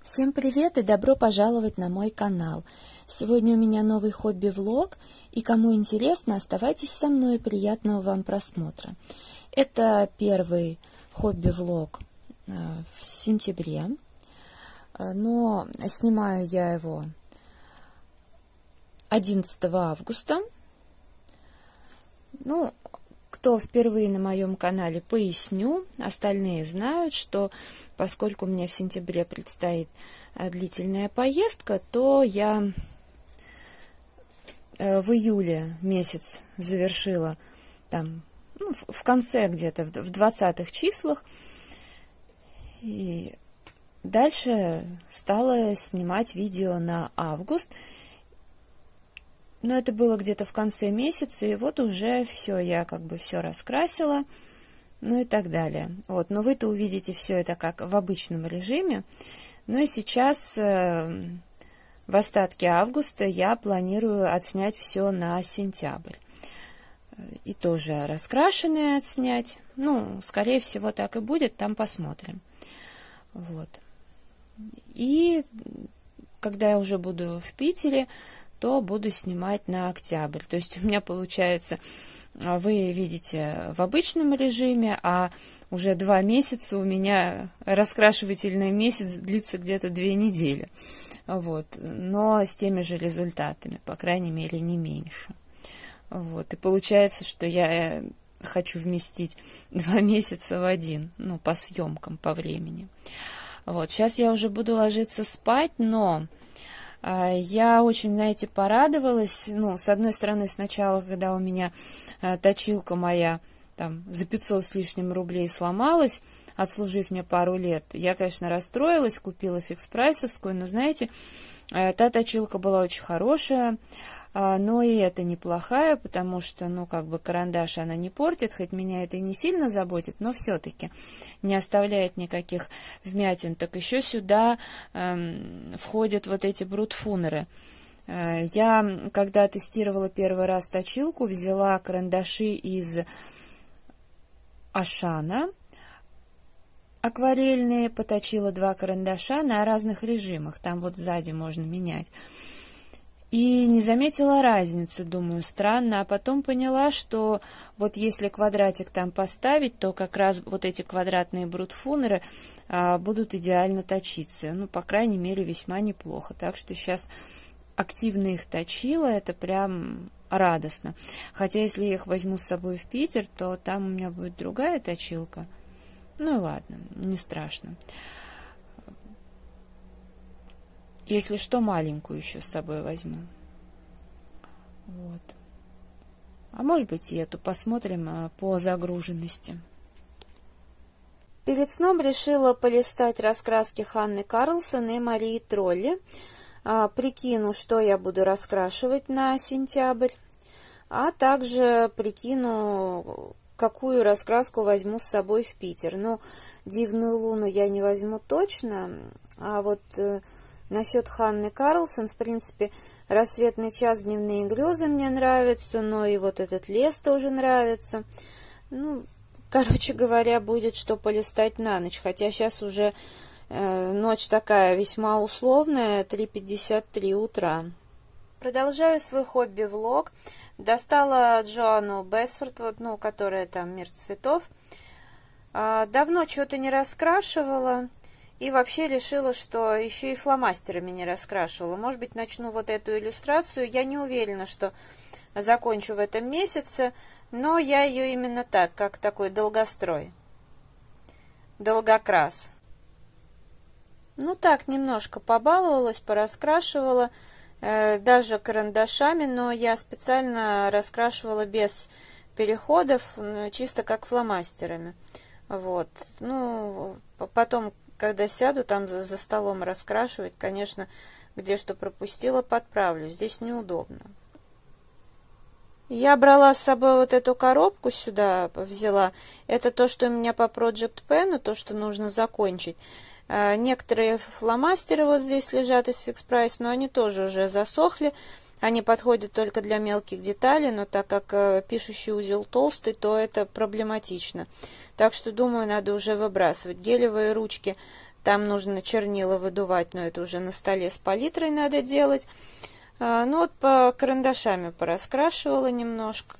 Всем привет и добро пожаловать на мой канал. Сегодня у меня новый хобби-влог, и кому интересно, оставайтесь со мной, приятного вам просмотра. Это первый хобби-влог в сентябре, но снимаю я его 11 августа. Кто впервые на моем канале, поясню. Остальные знают, что поскольку мне в сентябре предстоит длительная поездка, то я в июле месяц завершила там, в конце где-то, в 20-х числах. И дальше стала снимать видео на август. Но это было где-то в конце месяца, и вот уже все, я как бы все раскрасила, ну и так далее. Вот, но вы-то увидите все это как в обычном режиме. Ну и сейчас, в остатке августа, я планирую отснять все на сентябрь. И тоже раскрашенные отснять. Ну, скорее всего, так и будет, там посмотрим. Вот. И когда я уже буду в Питере, то буду снимать на октябрь. То есть у меня получается, вы видите в обычном режиме, а уже 2 месяца у меня раскрашивательный месяц длится где-то 2 недели. Вот. Но с теми же результатами, по крайней мере, не меньше. Вот. И получается, что я хочу вместить 2 месяца в один, по съемкам, по времени. Вот. Сейчас я уже буду ложиться спать, но я очень, знаете, порадовалась. С одной стороны, сначала, когда у меня точилка моя там за 500 с лишним рублей сломалась, отслужив мне пару лет, я, конечно, расстроилась, купила фикс-прайсовскую, но, знаете, та точилка была очень хорошая, но и это неплохая, потому что, карандаш она не портит, хоть меня это и не сильно заботит, но все-таки не оставляет никаких вмятин. Так еще сюда входят вот эти брутфунеры. Я, когда тестировала первый раз точилку, взяла карандаши из Ашана, акварельные, поточила 2 карандаша на разных режимах, там вот сзади можно менять. И не заметила разницы, думаю, странно, а потом поняла, что вот если квадратик там поставить, то как раз вот эти квадратные брутфунеры будут идеально точиться. По крайней мере, весьма неплохо. Так что сейчас активно их точила, это прям радостно. Хотя если я их возьму с собой в Питер, то там у меня будет другая точилка. Ну и ладно, не страшно. Если что, маленькую еще с собой возьму. Вот. А может быть и эту. Посмотрим по загруженности. Перед сном решила полистать раскраски Ханны Карлсон и Марии Тролли. Прикину, что я буду раскрашивать на сентябрь. А также прикину, какую раскраску возьму с собой в Питер. Дивную луну я не возьму точно. А вот насчет Ханны Карлсон, в принципе, рассветный час, дневные грезы мне нравятся, но и вот этот лес тоже нравится. Короче говоря, будет что полистать на ночь, хотя сейчас уже ночь такая весьма условная, 3:53 утра. Продолжаю свой хобби-влог. Достала Джоанну Бесфорд, которая там «Мир цветов». Давно что-то не раскрашивала. И вообще решила, что еще и фломастерами не раскрашивала. Может быть, начну вот эту иллюстрацию. Я не уверена, что закончу в этом месяце, но я ее именно так, как такой долгострой. Долгокрас. Так, немножко побаловалась, пораскрашивала, даже карандашами, но я специально раскрашивала без переходов, чисто как фломастерами. Вот. Потом, когда сяду там за столом раскрашивать, конечно, где что пропустила, подправлю. Здесь неудобно. Я брала с собой вот эту коробку сюда, взяла. Это то, что у меня по Project Pen, то, что нужно закончить. Некоторые фломастеры вот здесь лежат из Fix Price, но они тоже уже засохли. они подходят только для мелких деталей, но так как пишущий узел толстый, то это проблематично. Так что, думаю, надо уже выбрасывать. Гелевые ручки, там нужно чернила выдувать, но это уже на столе с палитрой надо делать. Ну вот по карандашами пораскрашивала немножко.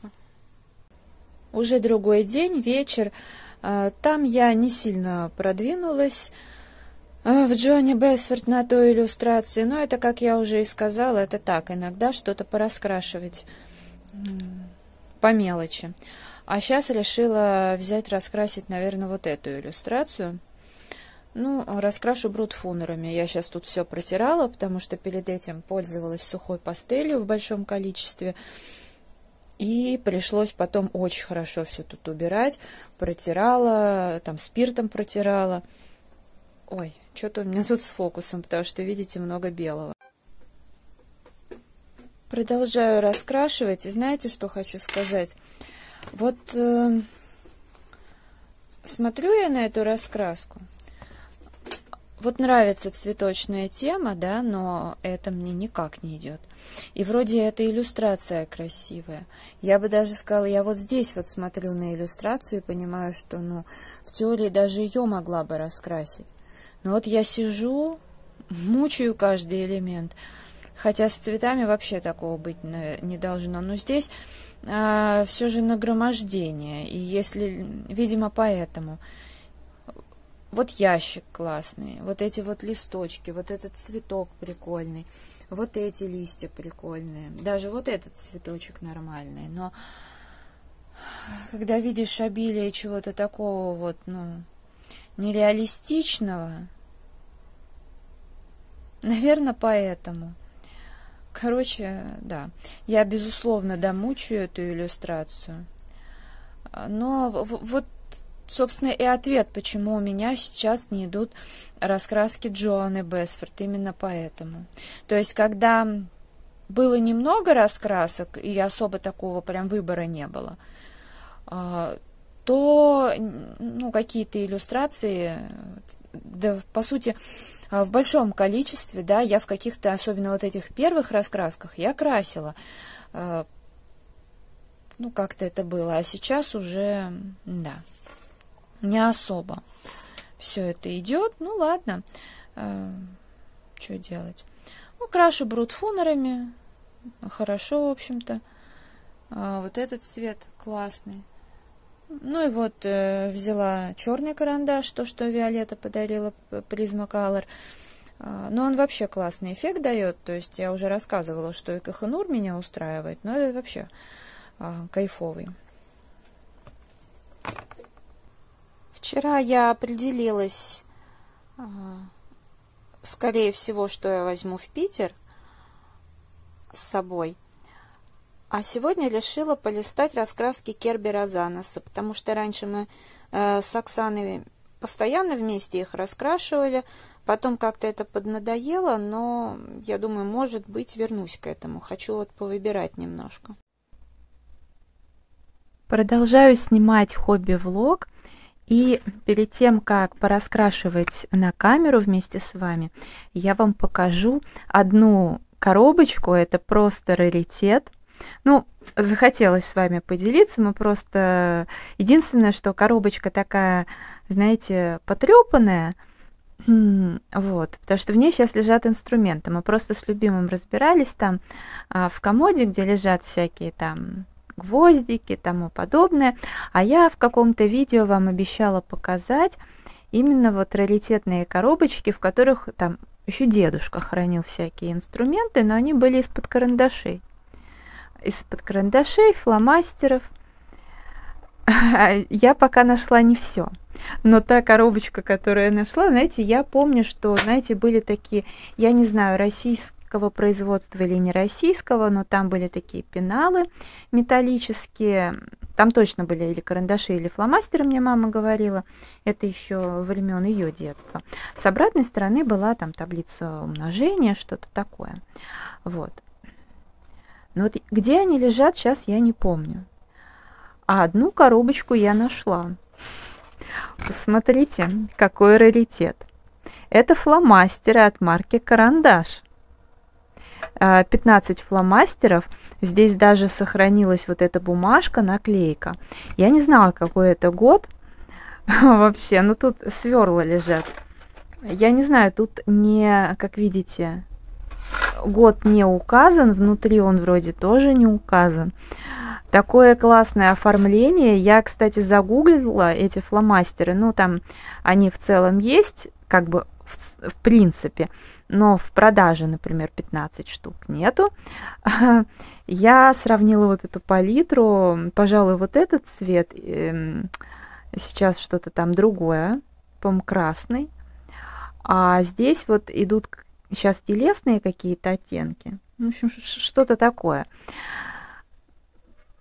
Уже другой день, вечер. Там я не сильно продвинулась в Джонни Бесфорд на той иллюстрации, но это, как я уже и сказала, это так, иногда что-то пораскрашивать по мелочи. А сейчас решила взять, раскрасить, наверное, вот эту иллюстрацию. Ну, раскрашу брутфунерами. Я сейчас тут все протирала, потому что перед этим пользовалась сухой пастелью в большом количестве. И пришлось потом очень хорошо все тут убирать. Протирала, там спиртом протирала. Ой, что-то у меня тут с фокусом, потому что, видите, много белого. Продолжаю раскрашивать. И знаете, что хочу сказать? Вот смотрю я на эту раскраску. Вот нравится цветочная тема, да, но это мне никак не идет. И вроде эта иллюстрация красивая. Я бы даже сказала, я вот здесь вот смотрю на иллюстрацию и понимаю, что, ну, в теории даже ее могла бы раскрасить. Но вот я сижу, мучаю каждый элемент. Хотя с цветами вообще такого быть не должно. Но здесь все же нагромождение. И если, видимо, поэтому... Вот ящик классный, вот эти вот листочки, вот этот цветок прикольный, вот эти листья прикольные, даже вот этот цветочек нормальный. Но когда видишь обилие чего-то такого вот, ну, нереалистичного, наверное, поэтому. Короче, да, я, безусловно, домучаю эту иллюстрацию, но вот собственно, и ответ, почему у меня сейчас не идут раскраски Джоанны Бесфорд, именно поэтому. То есть, когда было немного раскрасок, и особо такого прям выбора не было, то, ну, какие-то иллюстрации, да, по сути, в большом количестве, да, я в каких-то, особенно вот этих первых раскрасках, я красила. Ну, как-то это было, а сейчас уже, да. Не особо все это идет. Ну, ладно. Что делать? Ну, крашу брутфунерами. Хорошо, в общем-то. Вот этот цвет классный. Ну, и вот взяла черный карандаш, то, что Виолетта подарила, Prismacolor. Но он вообще классный эффект дает. То есть я уже рассказывала, что и Kohinoor меня устраивает. Но это вообще кайфовый. Вчера я определилась, скорее всего, что я возьму в Питер с собой. А сегодня решила полистать раскраски Керби Розаноса, потому что раньше мы с Оксаной постоянно вместе их раскрашивали. Потом как-то это поднадоело, но я думаю, может быть, вернусь к этому. Хочу вот повыбирать немножко. Продолжаю снимать хобби-влог. И перед тем, как пораскрашивать на камеру вместе с вами, я вам покажу одну коробочку, это просто раритет. Ну, захотелось с вами поделиться, мы просто... Единственное, что коробочка такая, знаете, потрепанная, вот, потому что в ней сейчас лежат инструменты. Мы просто с любимым разбирались там в комоде, где лежат всякие там... гвоздики и тому подобное. А я в каком-то видео вам обещала показать именно вот раритетные коробочки, в которых там еще дедушка хранил всякие инструменты, но они были из-под карандашей. Из-под карандашей, фломастеров. Я пока нашла не все. Но та коробочка, которую я нашла, знаете, я помню, что, знаете, были такие, я не знаю, российского производства или не российского, но там были такие пеналы металлические, там точно были или карандаши, или фломастеры, мне мама говорила, это еще времен ее детства. С обратной стороны была там таблица умножения, что-то такое. Вот. Но вот где они лежат, сейчас я не помню. А одну коробочку я нашла. Посмотрите, какой раритет. Это фломастеры от марки Карандаш. 15 фломастеров. Здесь даже сохранилась вот эта бумажка, наклейка. Я не знала, какой это год вообще, но тут сверла лежат. Я не знаю, тут не, как видите, год не указан, внутри он вроде тоже не указан. Такое классное оформление. Я, кстати, загуглила эти фломастеры. Ну, там они в целом есть, как бы в принципе, но в продаже, например, 15 штук нету. Я сравнила вот эту палитру, пожалуй, вот этот цвет, сейчас что-то там другое, по-моему, красный. А здесь вот идут сейчас телесные какие-то оттенки. В общем, что-то такое.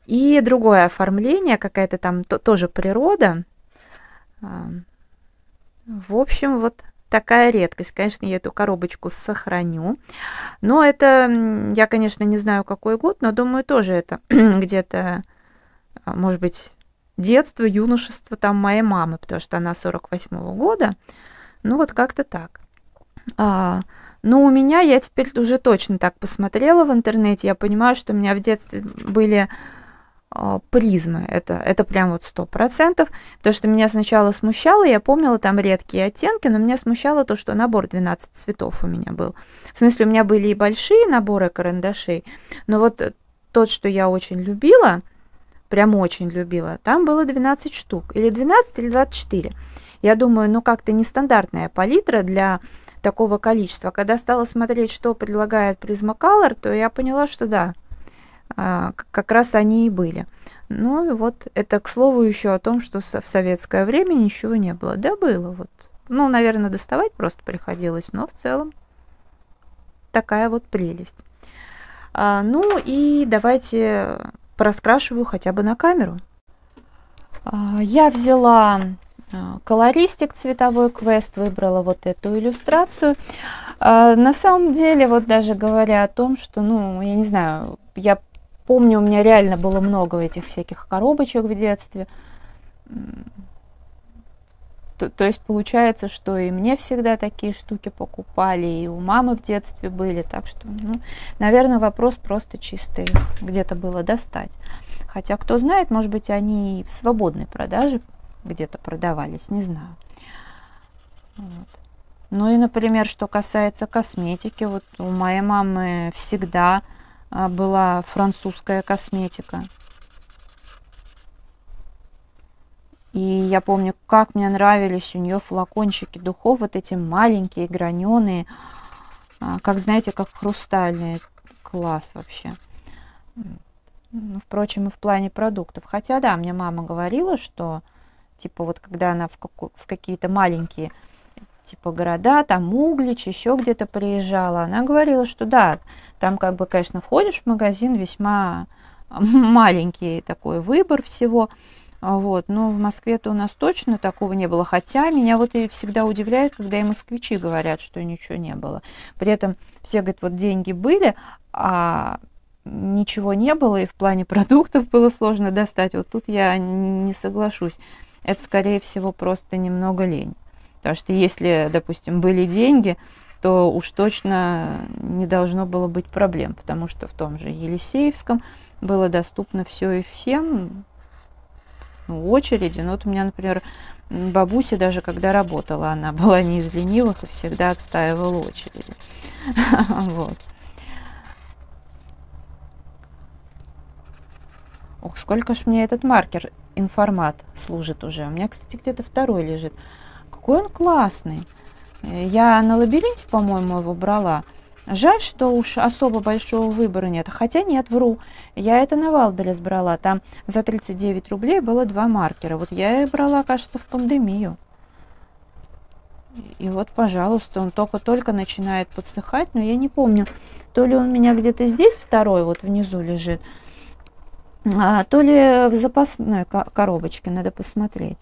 И другое оформление, какая-то там тоже природа. В общем, вот такая редкость. Конечно, я эту коробочку сохраню. Но это, я, конечно, не знаю, какой год, но думаю, тоже это где-то, может быть, детство, юношество там моей мамы, потому что она 48-го года. Ну, вот как-то так. Но у меня, я теперь уже точно так посмотрела в интернете, я понимаю, что у меня в детстве были призмы, это прям вот 100%, потому что меня сначала смущало, я помнила там редкие оттенки, но меня смущало то, что набор 12 цветов у меня был. В смысле, у меня были и большие наборы карандашей, но вот тот, что я очень любила, прям очень любила, там было 12 штук, или 12, или 24. Я думаю, ну как-то нестандартная палитра для такого количества. Когда стала смотреть, что предлагает Prismacolor, то я поняла, что да, как раз они и были. Ну и вот это, к слову, еще о том, что в советское время ничего не было. Да, было вот. Ну, наверное, доставать просто приходилось, но в целом такая вот прелесть. Ну и давайте пораскрашиваю хотя бы на камеру. Я взяла колористик, цветовой квест, выбрала вот эту иллюстрацию. На самом деле, вот даже говоря о том, что, ну, я не знаю, я помню, у меня реально было много этих всяких коробочек в детстве. То есть получается, что и мне всегда такие штуки покупали, и у мамы в детстве были. Так что, ну, наверное, вопрос просто чистый, где-то было достать. Хотя, кто знает, может быть, они и в свободной продаже где-то продавались, не знаю. Вот. Ну и, например, что касается косметики, вот у моей мамы всегда была французская косметика. И я помню, как мне нравились у нее флакончики духов, вот эти маленькие, граненые, как, знаете, как хрустальные. Класс вообще. Ну, впрочем, и в плане продуктов. Хотя, да, мне мама говорила, что, типа, вот когда она в какие-то маленькие, типа, города, там Углич, еще где-то приезжала, она говорила, что да, там, как бы, конечно, входишь в магазин, весьма маленький такой выбор всего. Вот, но в Москве-то у нас точно такого не было. Хотя меня вот и всегда удивляет, когда и москвичи говорят, что ничего не было. При этом все говорят, вот деньги были, а ничего не было, и в плане продуктов было сложно достать. Вот тут я не соглашусь. Это, скорее всего, просто немного лень. Потому что если, допустим, были деньги, то уж точно не должно было быть проблем. Потому что в том же Елисеевском было доступно все и всем. Ну, очереди. Ну, вот у меня, например, бабуся, даже когда работала, она была не из ленивых и всегда отстаивала очереди. Вот. Ох, сколько ж мне этот маркер информат служит уже. У меня, кстати, где-то второй лежит. Какой он классный. Я на лабиринте, по-моему, его брала. Жаль, что уж особо большого выбора нет. Хотя нет, вру. Я это на Валберес брала. Там за 39 рублей было 2 маркера. Вот я их брала, кажется, в пандемию. И вот, пожалуйста, он только-только начинает подсыхать. Но я не помню, то ли он у меня где-то здесь второй, вот внизу лежит, то ли в запасной коробочке. Надо посмотреть.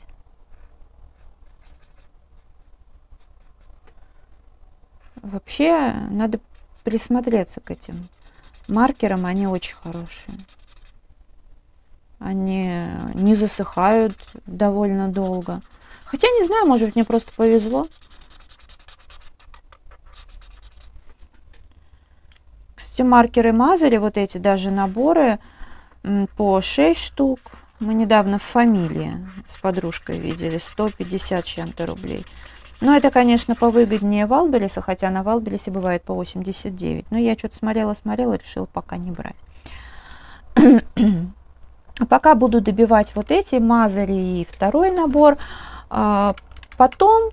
Вообще, надо присмотреться к этим маркерам, они очень хорошие. Они не засыхают довольно долго. Хотя, не знаю, может быть, мне просто повезло. есть маркеры мазали, вот эти даже наборы по 6 штук. Мы недавно в Фамилии с подружкой видели, 150 чем-то рублей. Но это, конечно, повыгоднее Валбериса, хотя на Валберисе бывает по 89. Но я что-то смотрела, решила пока не брать. Пока буду добивать вот эти мазали и второй набор, потом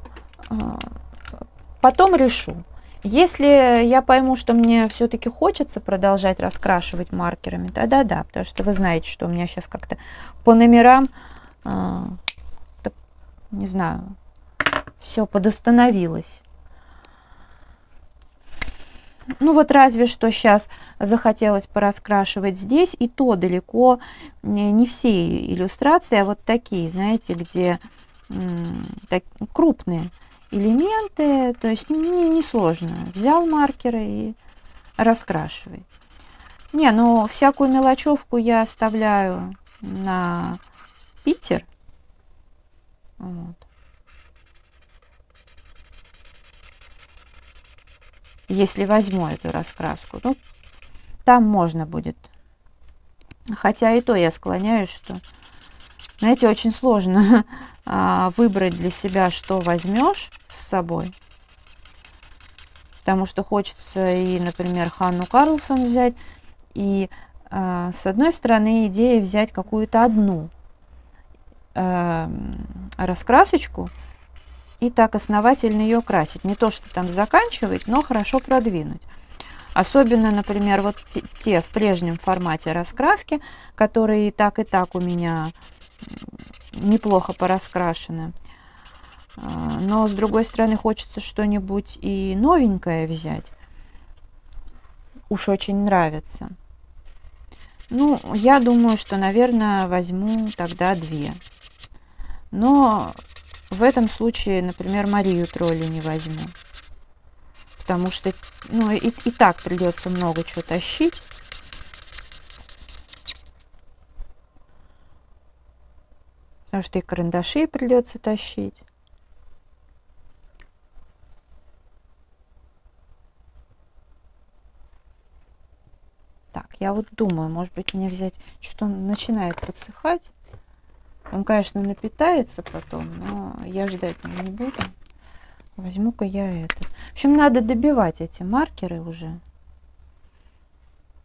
решу. Если я пойму, что мне все-таки хочется продолжать раскрашивать маркерами, тогда да, потому что вы знаете, что у меня сейчас как-то по номерам, не знаю, все подостановилось. Ну вот разве что сейчас захотелось пораскрашивать здесь, и то далеко не все иллюстрации, а вот такие, знаете, где крупные элементы, то есть не сложно. Взял маркеры и раскрашивай. Не, но всякую мелочевку я оставляю на Питер. Вот. Если возьму эту раскраску, ну, там можно будет. Хотя и то я склоняюсь, что, знаете, очень сложно выбрать для себя, что возьмешь с собой. Потому что хочется и, например, Ханну Карлсон взять. И с одной стороны идея взять какую-то одну раскрасочку и так основательно ее красить. Не то, что там заканчивать, но хорошо продвинуть. Особенно, например, вот те в прежнем формате раскраски, которые и так у меня неплохо пораскрашены. Но, с другой стороны, хочется что-нибудь и новенькое взять. Уж очень нравится. Ну, я думаю, что, наверное, возьму тогда 2. Но в этом случае, например, Марию Тролли не возьму. Потому что, ну, и так придется много чего тащить. Потому что и карандаши придется тащить. Так, я вот думаю, может быть, мне взять... Что-то он начинает подсыхать. Он, конечно, напитается потом, но я ждать не буду. Возьму-ка я этот. В общем, надо добивать эти маркеры уже.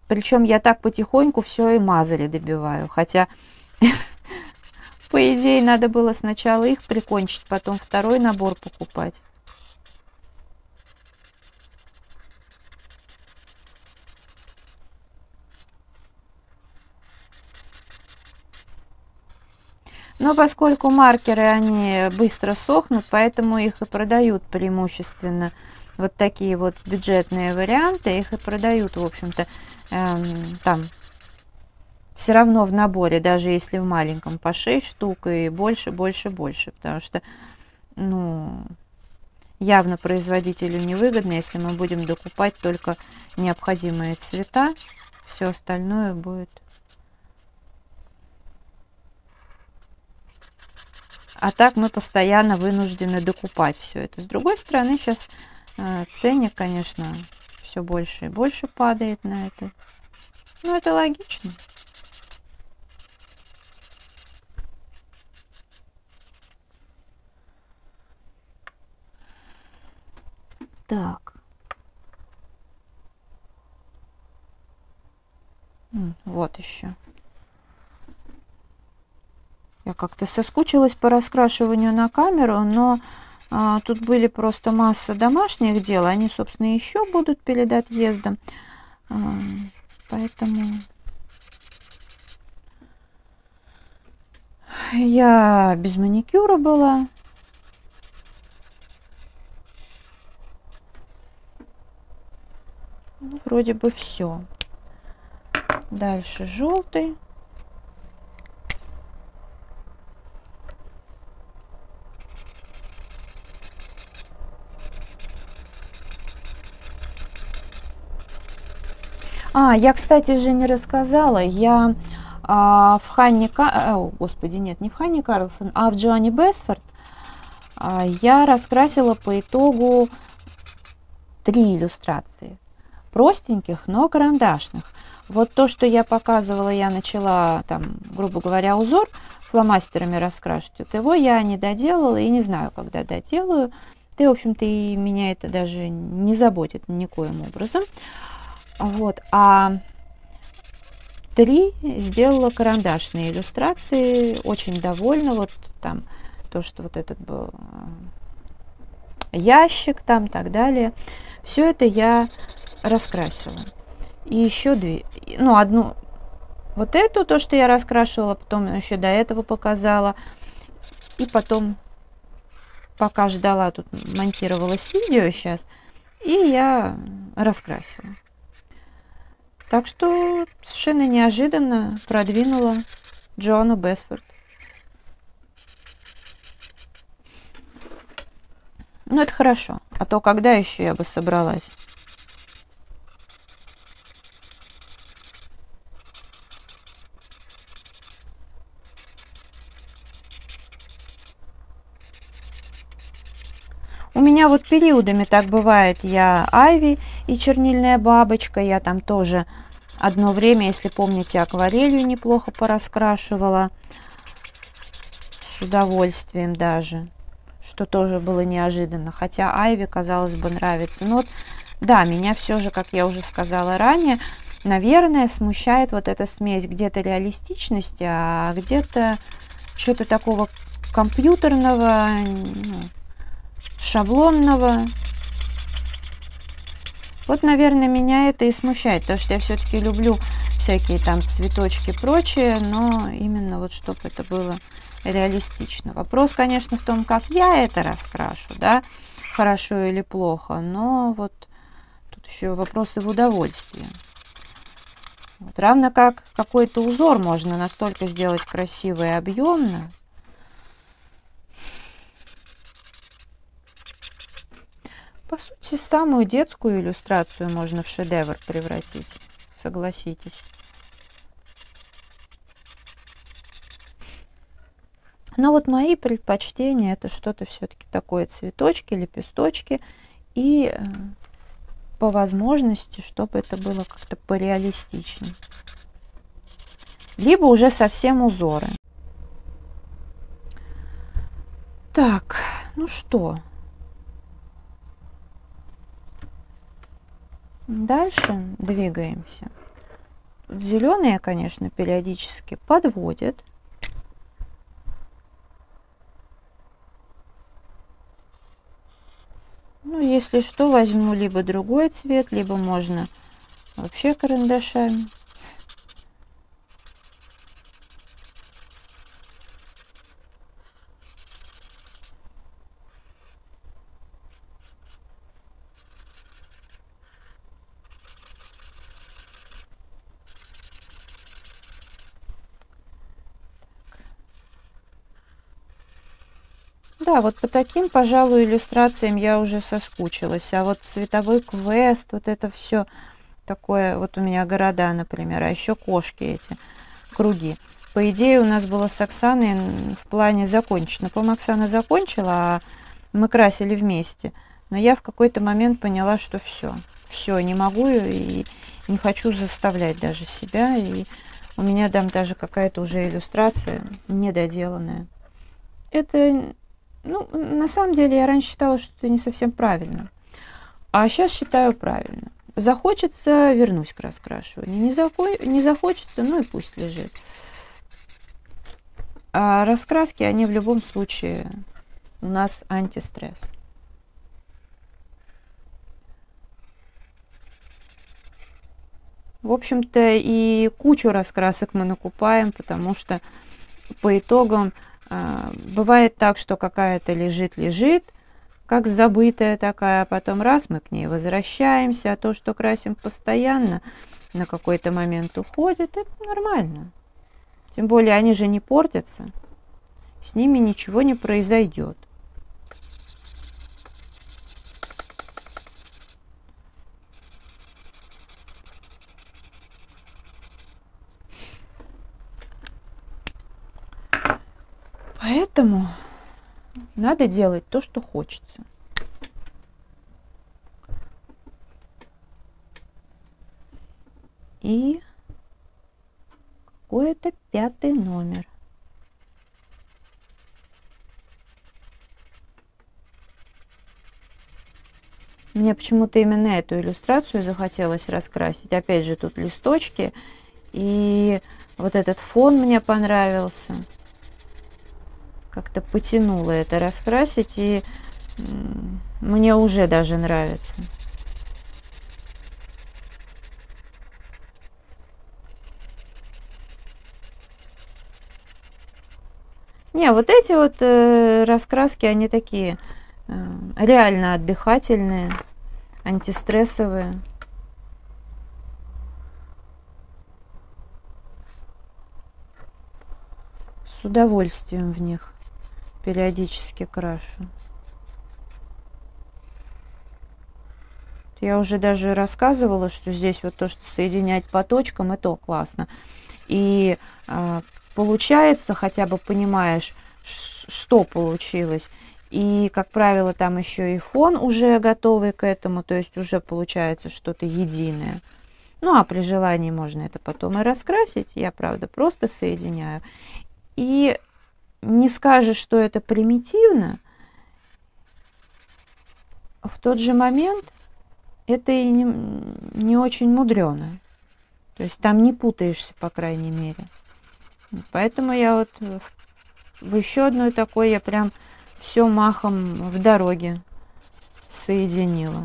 Причем я так потихоньку все и мазали добиваю. Хотя, по идее, надо было сначала их прикончить, потом второй набор покупать. Но поскольку маркеры, они быстро сохнут, поэтому их и продают преимущественно. Вот такие вот бюджетные варианты, их и продают, в общем-то, там все равно в наборе, даже если в маленьком, по 6 штук и больше. Потому что, ну, явно производителю невыгодно, если мы будем докупать только необходимые цвета, все остальное будет... А так мы постоянно вынуждены докупать все это. С другой стороны, сейчас ценник, конечно, все больше и больше падает на это. Ну, это логично. Так. Вот еще. Я как-то соскучилась по раскрашиванию на камеру, но тут были просто масса домашних дел. Они, собственно, еще будут перед отъездом. Поэтому я без маникюра была. Ну, вроде бы все. Дальше желтый. Я, кстати же, не рассказала. Я в Ханне... Господи, нет, не в Ханне Карлсон, а в Джоанне Бесфорд я раскрасила по итогу 3 иллюстрации. простеньких, но карандашных. Вот то, что я показывала, я начала там, грубо говоря, узор фломастерами раскрашивать. Вот его я не доделала и не знаю, когда доделаю. Да и, в общем-то, и меня это даже не заботит никоим образом. Вот. А 3 сделала карандашные иллюстрации. Очень довольна. Вот там то, что вот этот был ящик, там так далее. Все это я раскрасила. И еще 2, ну, одну, вот эту, то, что я раскрашивала, потом еще до этого показала. И потом, пока ждала, тут монтировалось видео сейчас, и я раскрасила. Так что совершенно неожиданно продвинула Джоанну Бесфорд. Ну, это хорошо. А то когда еще я бы собралась? У меня вот периодами так бывает. Я Айви и чернильная бабочка. Я там тоже одно время, если помните, акварелью неплохо пораскрашивала. С удовольствием даже. Что тоже было неожиданно. Хотя Айви, казалось бы, нравится. Но вот, да, меня все же, как я уже сказала ранее, наверное, смущает вот эта смесь где-то реалистичности, а где-то что-то такого компьютерного, шаблонного. Вот, наверное, меня это и смущает, потому что я все-таки люблю всякие там цветочки и прочее, но именно вот чтобы это было реалистично. Вопрос, конечно, в том, как я это раскрашу, да, хорошо или плохо, но вот тут еще вопросы в удовольствии. Вот, равно как какой-то узор можно настолько сделать красиво и объемно. По сути, самую детскую иллюстрацию можно в шедевр превратить, согласитесь. Но вот мои предпочтения это что-то все-таки такое, цветочки, лепесточки и по возможности, чтобы это было как-то пореалистичнее. Либо уже совсем узоры. Так, ну что? Дальше двигаемся. Зеленые, конечно, периодически подводят. Ну, если что, возьму либо другой цвет, либо можно вообще карандашами. Да, вот по таким, пожалуй, иллюстрациям я уже соскучилась. А вот цветовой квест, вот это все такое, вот у меня города, например, а еще кошки эти, круги. По идее, у нас было с Оксаной в плане закончить. Но, по-моему, Оксана закончила, а мы красили вместе. Но я в какой-то момент поняла, что все, не могу и не хочу заставлять даже себя. И у меня там даже какая-то уже иллюстрация недоделанная. Это... Ну, на самом деле, я раньше считала, что это не совсем правильно. А сейчас считаю правильно. Захочется, вернусь к раскрашиванию. Не захочется, ну и пусть лежит. А раскраски, они в любом случае у нас антистресс. В общем-то, и кучу раскрасок мы накупаем, потому что по итогам бывает так, что какая-то лежит, как забытая такая, а потом раз мы к ней возвращаемся, а то, что красим постоянно, на какой-то момент уходит, это нормально. Тем более они же не портятся, с ними ничего не произойдет. Поэтому надо делать то, что хочется. и какой-то 5-й номер. Мне почему-то именно эту иллюстрацию захотелось раскрасить. Опять же, тут листочки. И вот этот фон мне понравился. Как-то потянуло это раскрасить. И мне уже даже нравится. Не, вот эти вот раскраски, они такие реально отдыхательные, антистрессовые. С удовольствием в них периодически крашу. Я уже даже рассказывала, что здесь вот то, что соединять по точкам, это классно. И получается, хотя бы понимаешь, что получилось. И, как правило, там еще и фон уже готовый к этому, то есть уже получается что-то единое. Ну, а при желании можно это потом и раскрасить. Я, правда, просто соединяю. И не скажешь, что это примитивно, в тот же момент это и не очень мудрено. То есть там не путаешься, по крайней мере. Поэтому я вот в еще одной такой я прям все махом в дороге соединила.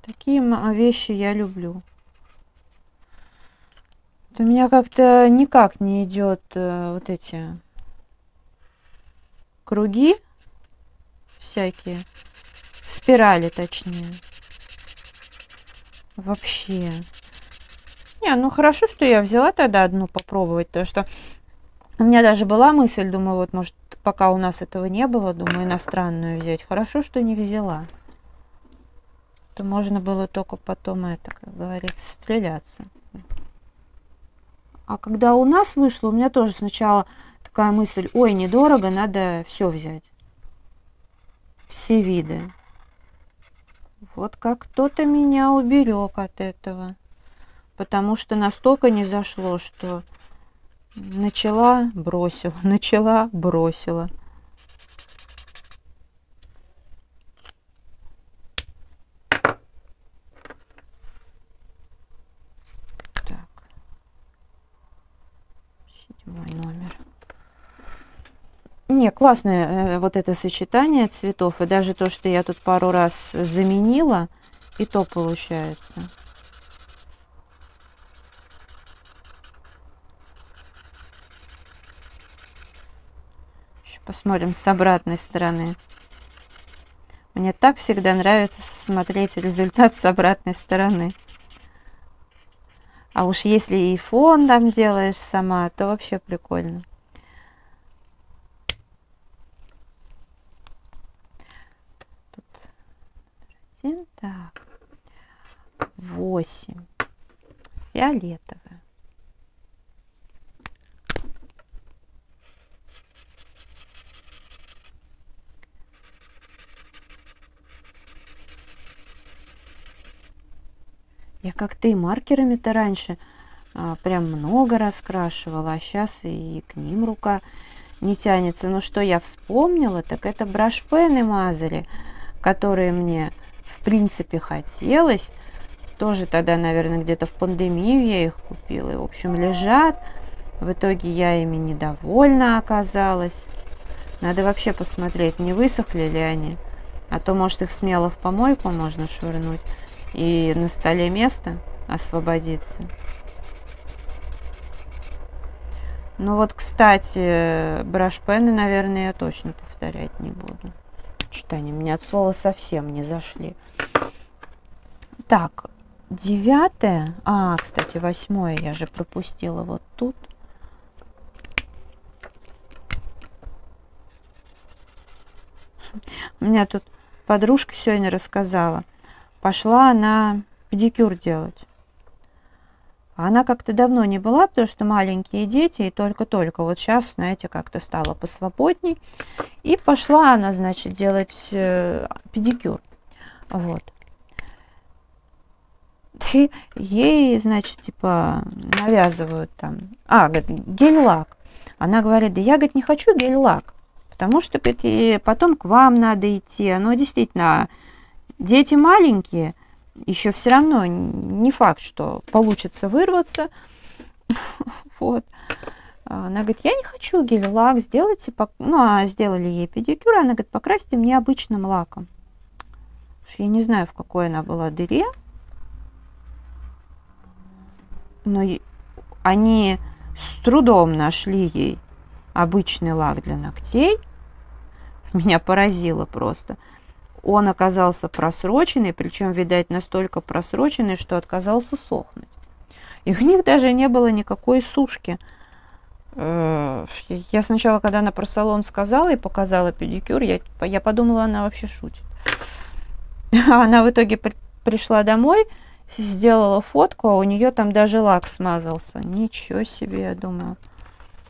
Такие вещи я люблю. У меня как-то никак не идет вот эти круги всякие, спирали точнее. Вообще. Не, ну хорошо, что я взяла тогда одну попробовать, потому что у меня даже была мысль, думаю, вот может пока у нас этого не было, думаю, иностранную взять. Хорошо, что не взяла. То можно было только потом это, как говорится, стреляться. А когда у нас вышло, у меня тоже сначала такая мысль, ой, недорого, надо все взять. Все виды. Вот как кто-то меня уберег от этого. Потому что настолько не зашло, что начала, бросила, начала, бросила. Так. 7-й номер. Не, классное вот это сочетание цветов. И даже то, что я тут пару раз заменила, и то получается. Еще посмотрим с обратной стороны. Мне так всегда нравится смотреть результат с обратной стороны. А уж если и фон там делаешь сама, то вообще прикольно. Тут так. 8. Фиолетовая. Я как-то и маркерами-то раньше прям много раскрашивала, а сейчас и к ним рука не тянется. Но что я вспомнила, так это брашпены мазали, которые мне в принципе хотелось. Тоже тогда, наверное, где-то в пандемию я их купила. И, в общем, лежат. В итоге я ими недовольна оказалась. Надо вообще посмотреть, не высохли ли они. А то, может, их смело в помойку можно швырнуть. И на столе место освободится. Ну вот, кстати, брашпены, наверное, я точно повторять не буду. Что-то они мне от слова совсем не зашли. Так, 9-е. А, кстати, 8-е я же пропустила вот тут. У меня тут подружка сегодня рассказала. Пошла она педикюр делать. Она как-то давно не была, потому что маленькие дети, и только-только вот сейчас, знаете, как-то стало посвободней. И пошла она, значит, делать педикюр. Вот. И ей, значит, типа, навязывают там, говорит, гель-лак. Она говорит, да я, говорит, не хочу гель-лак, потому что, говорит, и потом к вам надо идти. Но действительно, дети маленькие, еще все равно не факт, что получится вырваться. Вот. Она говорит, я не хочу гель-лак, сделайте, сделали ей педикюр, она говорит, покрасьте мне обычным лаком. Я не знаю, в какой она была дыре, но они с трудом нашли ей обычный лак для ногтей. Меня поразило просто. Он оказался просроченный, причем, видать, настолько просроченный, что отказался сохнуть. И у них даже не было никакой сушки. Я сначала, когда она про салон сказала и показала педикюр, я подумала, она вообще шутит. Она в итоге пришла домой, сделала фотку, а у нее там даже лак смазался. Ничего себе, я думаю.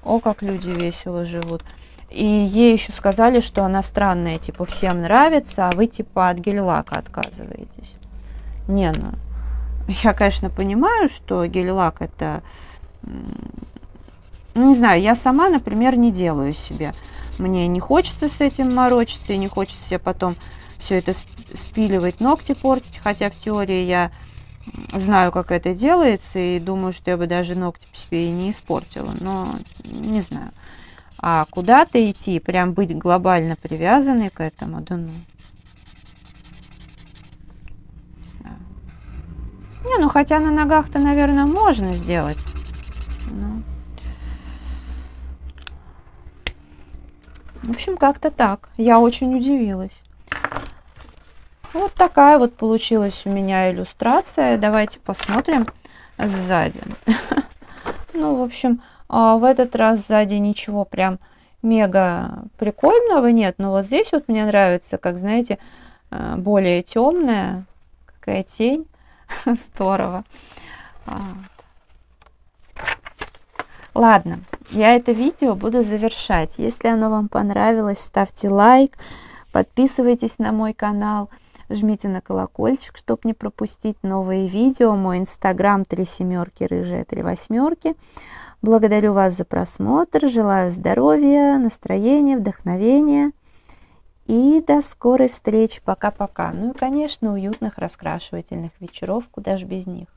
О, как люди весело живут. И ей еще сказали, что она странная, типа, всем нравится, а вы, типа, от гель-лака отказываетесь. Не, я, конечно, понимаю, что гель-лак это... не знаю, я сама, например, не делаю себе. Мне не хочется с этим морочиться, и не хочется себе потом все это спиливать, ногти портить, хотя в теории я знаю, как это делается, и думаю, что я бы даже ногти себе и не испортила, но не знаю. А куда-то идти, прям быть глобально привязанной к этому, да ну. Не знаю. Хотя на ногах-то, наверное, можно сделать. В общем, как-то так. Я очень удивилась. Вот такая вот получилась у меня иллюстрация. Давайте посмотрим сзади. В общем, в этот раз сзади ничего прям мега прикольного нет. Но вот здесь вот мне нравится, как, знаете, более темная, какая тень. Здорово. Ладно, я это видео буду завершать. Если оно вам понравилось, ставьте лайк, подписывайтесь на мой канал, жмите на колокольчик, чтобы не пропустить новые видео. Мой инстаграм 3 рыжая 3 Благодарю вас за просмотр, желаю здоровья, настроения, вдохновения и до скорой встречи. Пока-пока. И, конечно, уютных раскрашивательных вечеров, куда ж без них.